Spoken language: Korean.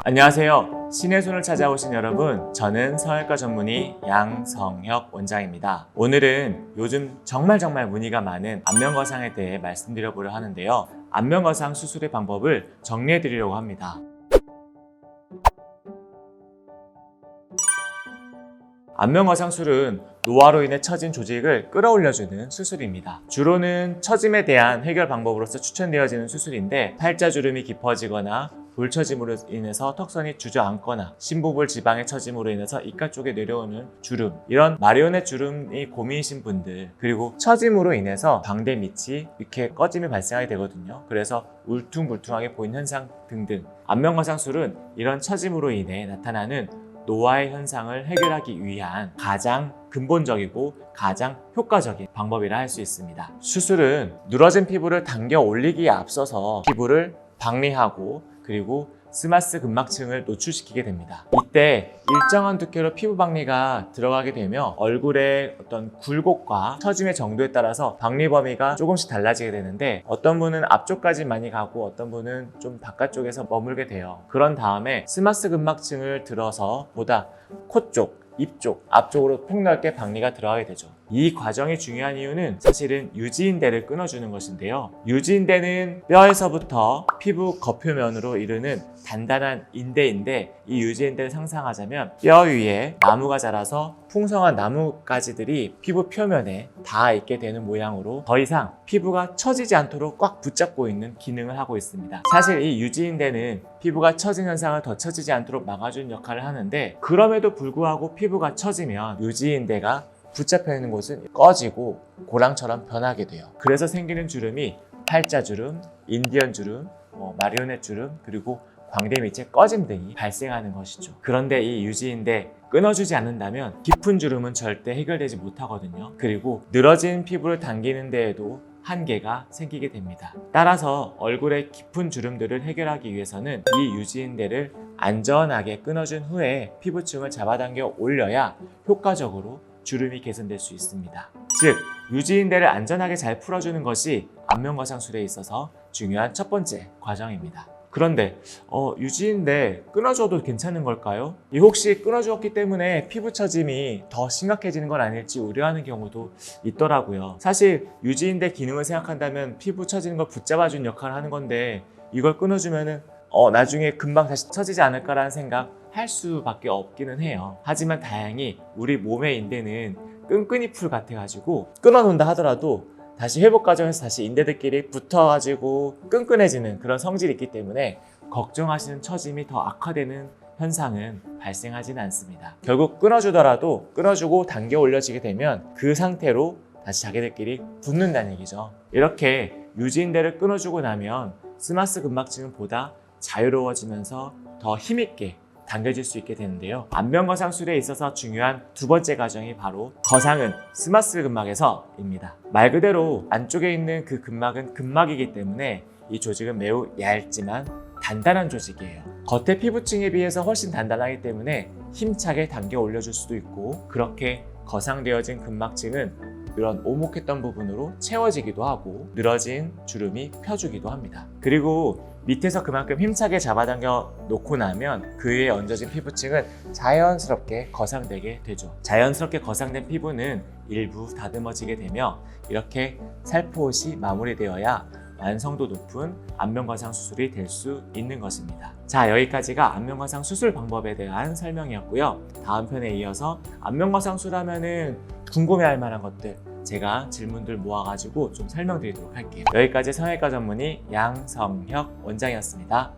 안녕하세요. 신의 손을 찾아오신 여러분, 저는 성형외과 전문의 양성혁 원장입니다. 오늘은 요즘 정말 문의가 많은 안면거상에 대해 말씀드려보려 하는데요. 안면거상 수술의 방법을 정리해 드리려고 합니다. 안면거상술은 노화로 인해 처진 조직을 끌어올려주는 수술입니다. 주로는 처짐에 대한 해결 방법으로서 추천되어지는 수술인데, 팔자주름이 깊어지거나 돌처짐으로 인해서 턱선이 주저앉거나 심부볼 지방의 처짐으로 인해서 이가 쪽에 내려오는 주름, 이런 마리오넷 주름이 고민이신 분들, 그리고 처짐으로 인해서 광대 밑이 이렇게 꺼짐이 발생하게 되거든요. 그래서 울퉁불퉁하게 보이는 현상 등등, 안면거상술은 이런 처짐으로 인해 나타나는 노화의 현상을 해결하기 위한 가장 근본적이고 가장 효과적인 방법이라 할 수 있습니다. 수술은 늘어진 피부를 당겨 올리기에 앞서서 피부를 박리하고 그리고 스마스 근막층을 노출시키게 됩니다. 이때 일정한 두께로 피부 박리가 들어가게 되면 얼굴의 어떤 굴곡과 처짐의 정도에 따라서 박리 범위가 조금씩 달라지게 되는데, 어떤 분은 앞쪽까지 많이 가고 어떤 분은 좀 바깥쪽에서 머물게 돼요. 그런 다음에 스마스 근막층을 들어서 보다 코 쪽, 입 쪽, 앞쪽으로 폭넓게 박리가 들어가게 되죠. 이 과정이 중요한 이유는 사실은 유지인대를 끊어주는 것인데요. 유지인대는 뼈에서부터 피부 겉표면으로 이르는 단단한 인대인데, 이 유지인대를 상상하자면 뼈 위에 나무가 자라서 풍성한 나뭇가지들이 피부 표면에 닿아 있게 되는 모양으로 더 이상 피부가 처지지 않도록 꽉 붙잡고 있는 기능을 하고 있습니다. 사실 이 유지인대는 피부가 처진 현상을 더 처지지 않도록 막아주는 역할을 하는데, 그럼에도 불구하고 피부가 처지면 유지인대가 붙잡혀 있는 곳은 꺼지고 고랑처럼 변하게 돼요. 그래서 생기는 주름이 팔자주름, 인디언 주름, 마리오넷 주름, 그리고 광대 밑에 꺼짐 등이 발생하는 것이죠. 그런데 이 유지인대 끊어주지 않는다면 깊은 주름은 절대 해결되지 못하거든요. 그리고 늘어진 피부를 당기는 데에도 한계가 생기게 됩니다. 따라서 얼굴의 깊은 주름들을 해결하기 위해서는 이 유지인대를 안전하게 끊어준 후에 피부층을 잡아당겨 올려야 효과적으로 주름이 개선될 수 있습니다. 즉, 유지인대를 안전하게 잘 풀어주는 것이 안면거상술에 있어서 중요한 첫 번째 과정입니다. 그런데 유지인대 끊어줘도 괜찮은 걸까요? 혹시 끊어주었기 때문에 피부 처짐이 더 심각해지는 건 아닐지 우려하는 경우도 있더라고요. 사실 유지인대 기능을 생각한다면 피부 처지는 걸 붙잡아주는 역할을 하는 건데, 이걸 끊어주면은 나중에 금방 다시 처지지 않을까라는 생각 할 수밖에 없기는 해요. 하지만 다행히 우리 몸의 인대는 끈끈이 풀 같아가지고 끊어놓는다 하더라도 다시 회복 과정에서 다시 인대들끼리 붙어가지고 끈끈해지는 그런 성질이 있기 때문에 걱정하시는 처짐이 더 악화되는 현상은 발생하지는 않습니다. 결국 끊어주더라도 끊어주고 당겨 올려지게 되면 그 상태로 다시 자기들끼리 붙는다는 얘기죠. 이렇게 유지인대를 끊어주고 나면 스마스 근막층은 보다 자유로워지면서 더 힘있게 당겨질 수 있게 되는데요. 안면거상술에 있어서 중요한 두 번째 과정이 바로 거상은 스마스 근막에서입니다. 말 그대로 안쪽에 있는 그 근막은 근막이기 때문에 이 조직은 매우 얇지만 단단한 조직이에요. 겉의 피부층에 비해서 훨씬 단단하기 때문에 힘차게 당겨 올려줄 수도 있고, 그렇게 거상되어진 근막층은 이런 오목했던 부분으로 채워지기도 하고 늘어진 주름이 펴주기도 합니다. 그리고 밑에서 그만큼 힘차게 잡아당겨 놓고 나면 그 위에 얹어진 피부층은 자연스럽게 거상되게 되죠. 자연스럽게 거상된 피부는 일부 다듬어지게 되며 이렇게 살포옷이 마무리되어야 완성도 높은 안면거상 수술이 될 수 있는 것입니다. 자, 여기까지가 안면거상 수술 방법에 대한 설명이었고요. 다음 편에 이어서 안면거상 수술하면은 궁금해할 만한 것들, 제가 질문들 모아가지고 좀 설명드리도록 할게요. 여기까지 성형외과 전문의 양성혁 원장이었습니다.